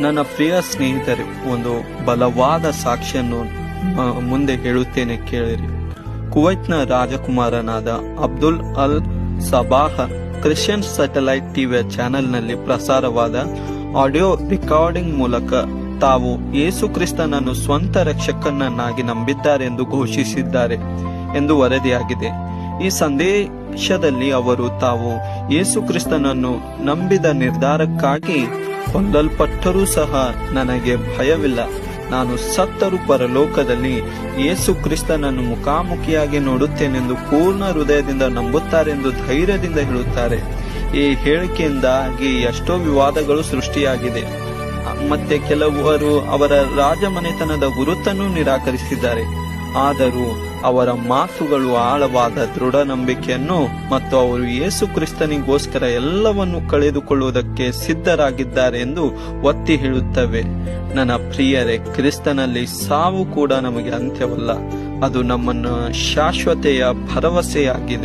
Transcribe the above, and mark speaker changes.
Speaker 1: ನನ್ನ ಪ್ರಿಯ ಸ್ನೇಹಿತರೆ, ಒಂದು ಬಲವಾದ ಸಾಕ್ಷಿಯನ್ನು ಮುಂದೆ ಹೇಳುತ್ತೇನೆ, ಕೇಳಿರಿ. ಕುವೈತ್ನ ರಾಜಕುಮಾರನಾದ ಅಬ್ದುಲ್ ಅಲ್ ಸಬಾಹ ಕ್ರಿಶ್ಚಿಯನ್ ಸ್ಯಾಟಲೈಟ್ ಟಿವಿಯ ಚಾನೆಲ್ನಲ್ಲಿ ಪ್ರಸಾರವಾದ ಆಡಿಯೋ ರೆಕಾರ್ಡಿಂಗ್ ಮೂಲಕ ತಾವು ಯೇಸು ಕ್ರಿಸ್ತನನ್ನು ಸ್ವಂತ ರಕ್ಷಕನನ್ನಾಗಿ ನಂಬಿದ್ದಾರೆಂದು ಘೋಷಿಸಿದ್ದಾರೆ ಎಂದು ವರದಿಯಾಗಿದೆ. ಈ ಸಂದೇಶದಲ್ಲಿ ಅವರು ತಾವು ಯೇಸು ಕ್ರಿಸ್ತನನ್ನು ನಂಬಿದ ನಿರ್ಧಾರಕ್ಕಾಗಿ ಕೊಲ್ಲಲ್ಪಟ್ಟರೂ ಸಹ ನನಗೆ ಭಯವಿಲ್ಲ, ನಾನು ಸತ್ತರೂ ಪರಲೋಕದಲ್ಲಿ ಯೇಸು ಕ್ರಿಸ್ತನನ್ನು ಮುಖಾಮುಖಿಯಾಗಿ ನೋಡುತ್ತೇನೆಂದು ಪೂರ್ಣ ಹೃದಯದಿಂದ ನಂಬುತ್ತಾರೆಂದು ಧೈರ್ಯದಿಂದ ಹೇಳುತ್ತಾರೆ. ಈ ಹೇಳಿಕೆಯಿಂದಾಗಿ ಎಷ್ಟೋ ವಿವಾದಗಳು ಸೃಷ್ಟಿಯಾಗಿದೆ. ಮತ್ತೆ ಕೆಲವರು ಅವರ ರಾಜಮನೆತನದ ಗುರುತನ್ನು ನಿರಾಕರಿಸಿದ್ದಾರೆ. ಆದರೂ ಅವರ ಮಾತುಗಳು ಆಳವಾದ ದೃಢ ನಂಬಿಕೆಯನ್ನು ಮತ್ತು ಅವರು ಯೇಸು ಕ್ರಿಸ್ತನಿಗೋಸ್ಕರ ಎಲ್ಲವನ್ನು ಕಳೆದುಕೊಳ್ಳುವುದಕ್ಕೆ ಸಿದ್ಧರಾಗಿದ್ದಾರೆ ಎಂದು ಒತ್ತಿ ಹೇಳುತ್ತವೆ. ನನ್ನ ಪ್ರಿಯರೇ, ಕ್ರಿಸ್ತನಲ್ಲಿ ಸಾವು ಕೂಡ ನಮಗೆ ಅಂತ್ಯವಲ್ಲ, ಅದು ನಮ್ಮನ್ನು ಶಾಶ್ವತೆಯ ಭರವಸೆಯಾಗಿದೆ.